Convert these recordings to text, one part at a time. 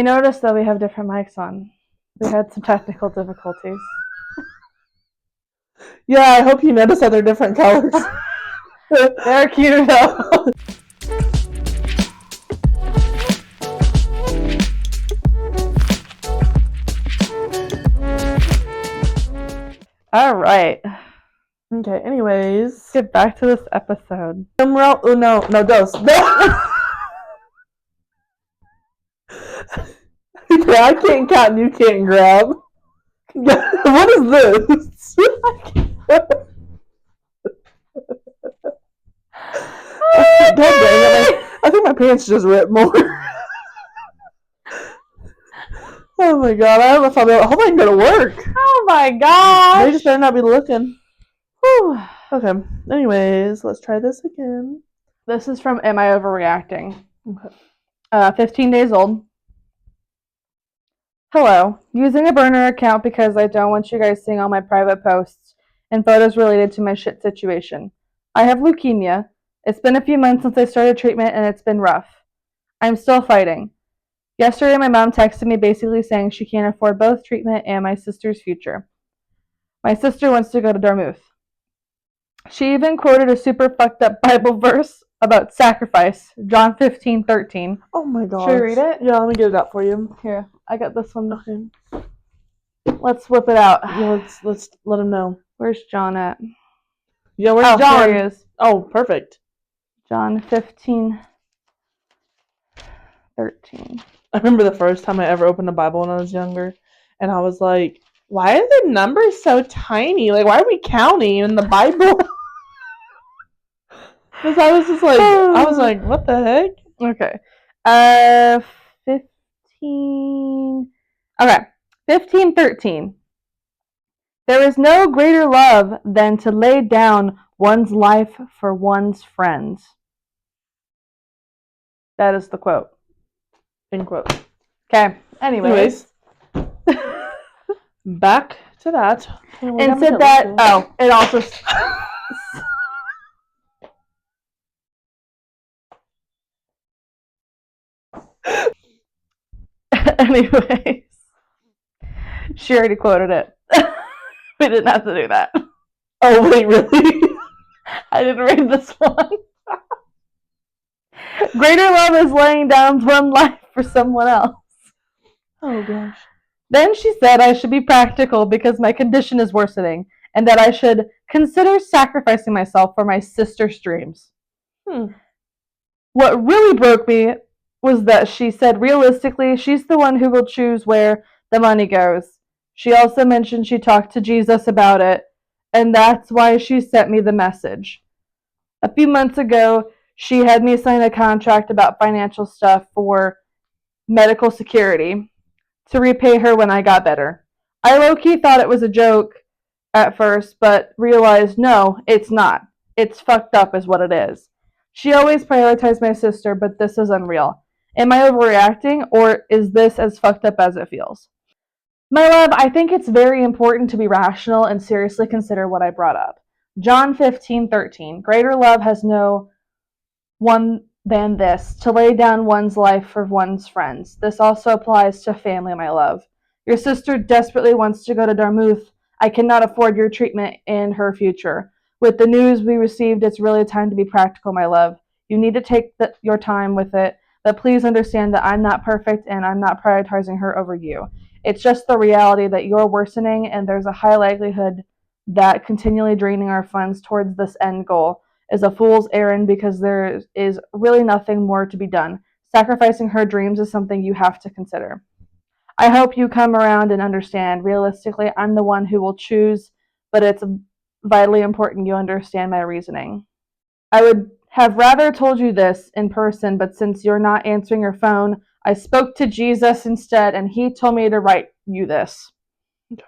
I noticed that we have different mics on. We had some technical difficulties. Yeah, I hope you notice that they're different colors. They're cute though. All right. Okay, anyways. Let's get back to this episode. No, dos. Yeah, I can't count and you can't grab. What is this? God dang it. I think my pants just ripped more. Oh my god, I don't know if I'll be able. I hope I can go to work. Oh my gosh. They just better not be looking. Whew. Okay, anyways, let's try this again. This is from Am I Overreacting? Okay. 15 days old. Hello. Using a burner account because I don't want you guys seeing all my private posts and photos related to my shit situation. I have leukemia. It's been a few months since I started treatment and it's been rough. I'm still fighting. Yesterday, my mom texted me basically saying she can't afford both treatment and my sister's future. My sister wants to go to Dartmouth. She even quoted a super fucked up Bible verse about sacrifice, John 15:13. Oh my god. Should we read it? Yeah, let me get it out for you. Here, I got this one. Okay. Let's whip it out. Yeah, let's let him know. Where's John at? Yeah, where's John? There he is. Oh, perfect. John 15:13. I remember the first time I ever opened a Bible when I was younger, and I was like, why are the numbers so tiny? Like, why are we counting in the Bible? Because I was like, what the heck? Okay. 15. Okay. 15:13. There is no greater love than to lay down one's life for one's friends. That is the quote. End quote. Okay. Anyways. Back to that. And said that, oh, it also. Anyways. She already quoted it. We didn't have to do that. Oh, wait, really? I didn't read this one. Greater love is laying down one life for someone else. Oh, gosh. Then she said I should be practical because my condition is worsening, and that I should consider sacrificing myself for my sister's dreams. What really broke me was that she said realistically she's the one who will choose where the money goes. She also mentioned she talked to Jesus about it, and that's why she sent me the message. A few months ago, she had me sign a contract about financial stuff for medical security to repay her when I got better. I low-key thought it was a joke at first, but realized no, it's not. It's fucked up is what it is. She always prioritized my sister, but this is unreal. Am I overreacting, or is this as fucked up as it feels? My love, I think it's very important to be rational and seriously consider what I brought up. John 15:13. Greater love has no one than this, to lay down one's life for one's friends. This also applies to family, my love. Your sister desperately wants to go to Dartmouth. I cannot afford your treatment and her future. With the news we received, it's really time to be practical, my love. You need to take your time with it, but please understand that I'm not perfect and I'm not prioritizing her over you. It's just the reality that you're worsening, and there's a high likelihood that continually draining our funds towards this end goal is a fool's errand because there is really nothing more to be done. Sacrificing her dreams is something you have to consider. I hope you come around and understand. Realistically, I'm the one who will choose, but it's vitally important you understand my reasoning. I would have rather told you this in person, but since you're not answering your phone, I spoke to Jesus instead, and he told me to write you this. Okay.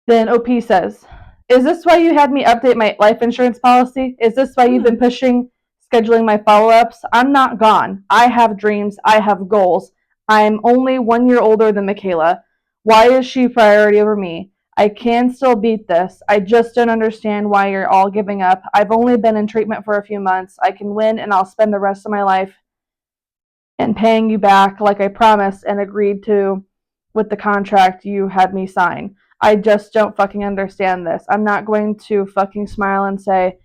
Then OP says, is this why you had me update my life insurance policy? Is this why you've been pushing scheduling my follow-ups? I'm not gone. I have dreams. I have goals. I'm only 1 year older than Michaela. Why is she priority over me? I can still beat this. I just don't understand why you're all giving up. I've only been in treatment for a few months. I can win, and I'll spend the rest of my life and paying you back like I promised and agreed to with the contract you had me sign. I just don't fucking understand this. I'm not going to fucking smile and say,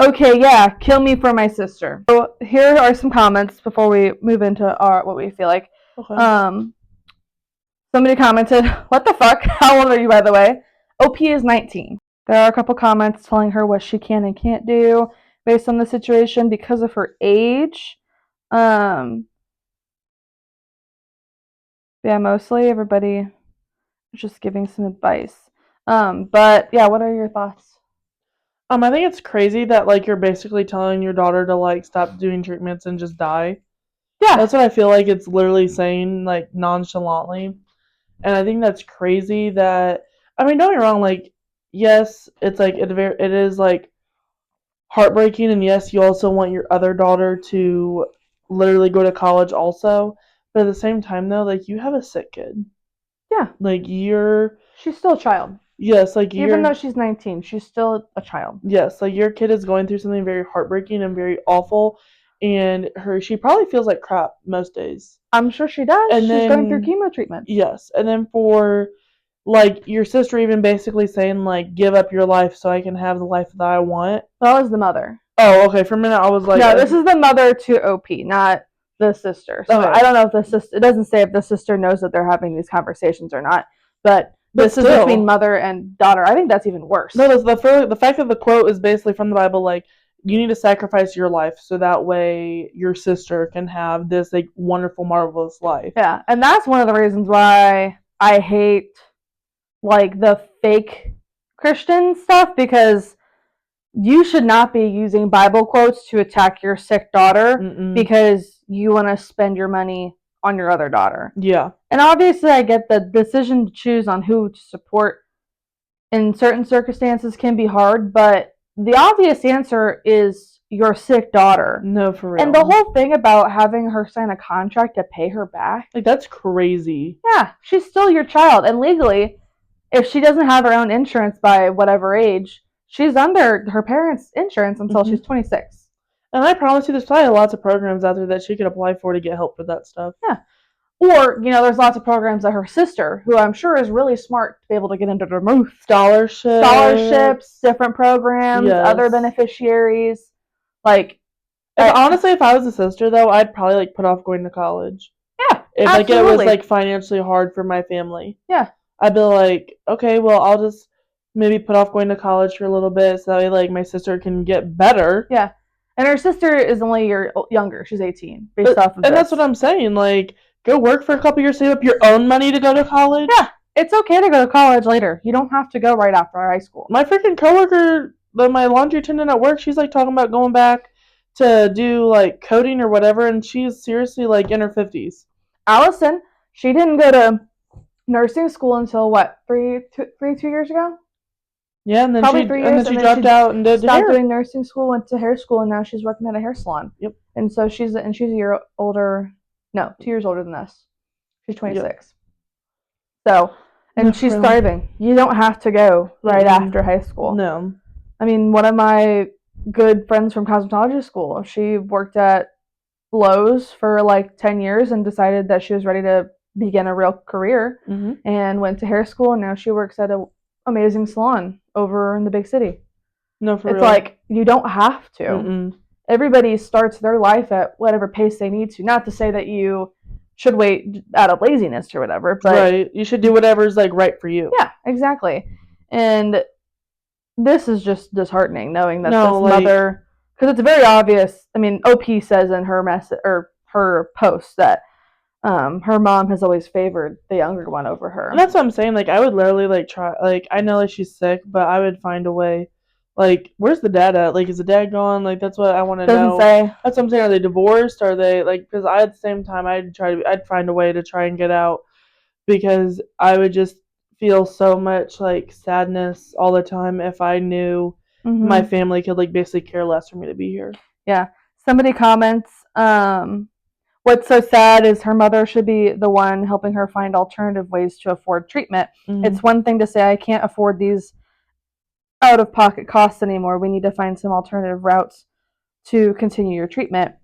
okay, yeah, kill me for my sister. So here are some comments before we move into our what we feel like. Okay. Somebody commented, what the fuck? How old are you, by the way? OP is 19. There are a couple comments telling her what she can and can't do based on the situation because of her age. Yeah, mostly everybody is just giving some advice. But yeah, what are your thoughts? I think it's crazy that like you're basically telling your daughter to like stop doing treatments and just die. Yeah. That's what I feel like it's literally saying, like, nonchalantly. And I think that's crazy that, I mean, don't get me wrong, like, yes, it's like, it is like heartbreaking, and yes, you also want your other daughter to literally go to college also. But at the same time, though, like, you have a sick kid. Yeah. Like, she's still a child. Yes, like, even though she's 19, she's still a child. Yes, like, your kid is going through something very heartbreaking and very awful, and she probably feels like crap most days. I'm sure she does. And she's going through chemo treatment. Yes, and then for like your sister even basically saying like give up your life so I can have the life that I want. That was the mother. Oh, okay. For a minute I was like, no, this is the mother to OP, not the sister. So okay. I don't know if the sister. It doesn't say if the sister knows that they're having these conversations or not. But this is between mother and daughter. I think that's even worse. No, the fact that the quote is basically from the Bible, like you need to sacrifice your life so that way your sister can have this like wonderful, marvelous life. Yeah, and that's one of the reasons why I hate like the fake Christian stuff, because you should not be using Bible quotes to attack your sick daughter because you want to spend your money on your other daughter. Yeah. And obviously I get the decision to choose on who to support in certain circumstances can be hard, but the obvious answer is your sick daughter. No, for real. And the whole thing about having her sign a contract to pay her back. Like, that's crazy. Yeah, she's still your child. And legally, if she doesn't have her own insurance by whatever age, she's under her parents' insurance until she's 26. And I promise you, there's probably lots of programs out there that she could apply for to get help for that stuff. Yeah. Or, there's lots of programs that her sister, who I'm sure is really smart to be able to get into DARTMOUTH. Scholarships, different programs, other beneficiaries. Like, honestly, if I was a sister, though, I'd probably, like, put off going to college. Yeah, if, like, it was, like, financially hard for my family. Yeah. I'd be like, okay, well, I'll just maybe put off going to college for a little bit so that way, like, my sister can get better. Yeah. And her sister is only a year younger. She's 18, based off of this. And that's what I'm saying. Like, go work for a couple years, save up your own money to go to college. Yeah. It's okay to go to college later. You don't have to go right after high school. My freaking coworker, my laundry attendant at work, she's, like, talking about going back to do, like, coding or whatever, and she's seriously, like, in her 50s. Allison, she didn't go to nursing school until, what, 2 years ago? Yeah, and then Probably 3 years, and then she dropped out and did stopped doing nursing school, went to hair school, and now she's working at a hair salon. Yep. And so she's a year older. No, 2 years older than us. She's 26. Yep. So, and she's thriving. You don't have to go right after high school. No. I mean, one of my good friends from cosmetology school, she worked at Lowe's for like 10 years and decided that she was ready to begin a real career and went to hair school, and now she works at an amazing salon over in the big city. No, for real. It's like, you don't have to. Everybody starts their life at whatever pace they need to. Not to say that you should wait out of laziness or whatever, but right. You should do whatever's like right for you. Yeah, exactly. And this is just disheartening, knowing that this mother, because it's very obvious. I mean, OP says in her message or her post that her mom has always favored the younger one over her. And that's what I'm saying. Like, I would literally like try. Like, I know like she's sick, but I would find a way. Like, where's the dad at? Like, is the dad gone? Like, that's what I want to know. Doesn't say. That's what I'm saying. Are they divorced? Are they like? Because at the same time, I'd find a way to try and get out, because I would just feel so much like sadness all the time if I knew my family could like basically care less for me to be here. Yeah. Somebody comments, what's so sad is her mother should be the one helping her find alternative ways to afford treatment. It's one thing to say, I can't afford these out-of-pocket costs anymore. We need to find some alternative routes to continue your treatment.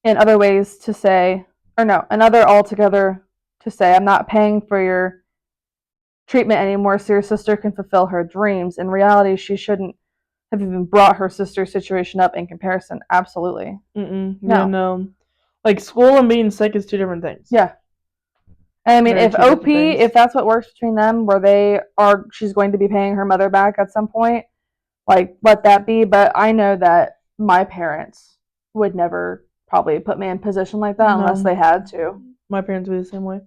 in other ways to say, or no, another altogether to say, I'm not paying for your treatment anymore so your sister can fulfill her dreams. In reality, she shouldn't have even brought her sister's situation up in comparison. Absolutely. Yeah, No. no. Like, school and being sick is two different things. Yeah. And I mean, Very if two different OP, things. if that's what works between them, where she's going to be paying her mother back at some point, like, let that be. But I know that my parents would never probably put me in a position like that No. unless they had to. My parents would be the same way.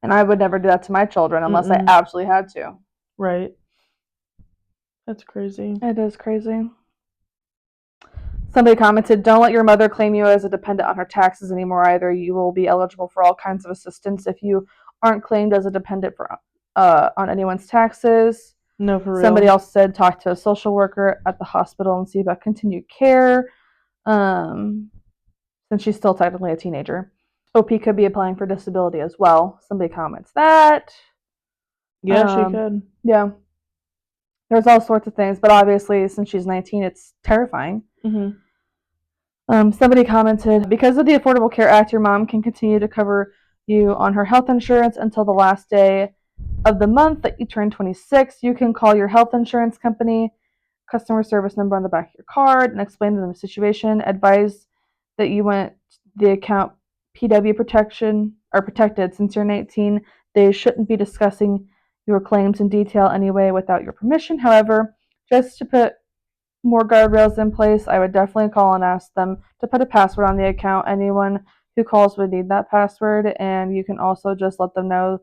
And I would never do that to my children unless I absolutely had to. Right. That's crazy. It is crazy. Somebody commented, don't let your mother claim you as a dependent on her taxes anymore either. You will be eligible for all kinds of assistance if you aren't claimed as a dependent on anyone's taxes. No, for real. Somebody else said, talk to a social worker at the hospital and see about continued care, since she's still technically a teenager. OP could be applying for disability as well. Somebody comments that. Yeah, she could. Yeah. There's all sorts of things, but obviously, since she's 19, it's terrifying. Somebody commented, because of the Affordable Care Act, your mom can continue to cover you on her health insurance until the last day of the month that you turn 26. You can call your health insurance company, customer service number on the back of your card, and explain to them the situation. Advise that you want the account PW protection or protected. Since you're 19, they shouldn't be discussing your claims in detail anyway without your permission. However, just to put more guardrails in place, I would definitely call and ask them to put a password on the account. Anyone who calls would need that password, and you can also just let them know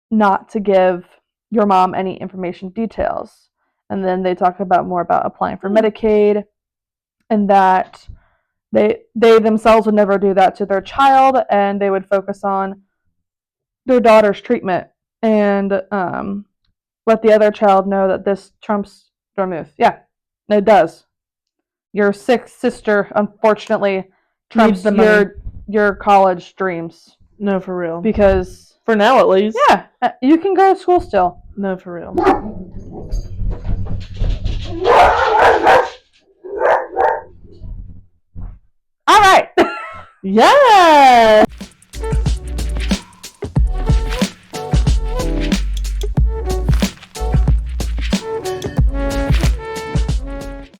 not to give your mom any information details. And then they talk more about applying for Medicaid, and that they themselves would never do that to their child, and they would focus on their daughter's treatment and let the other child know that this trumps DARTMOUTH. Yeah, it does. Your sick sister, unfortunately, trumps your college dreams. No, for real. Because for now, at least. Yeah, you can go to school still. No, for real. All right. Yes.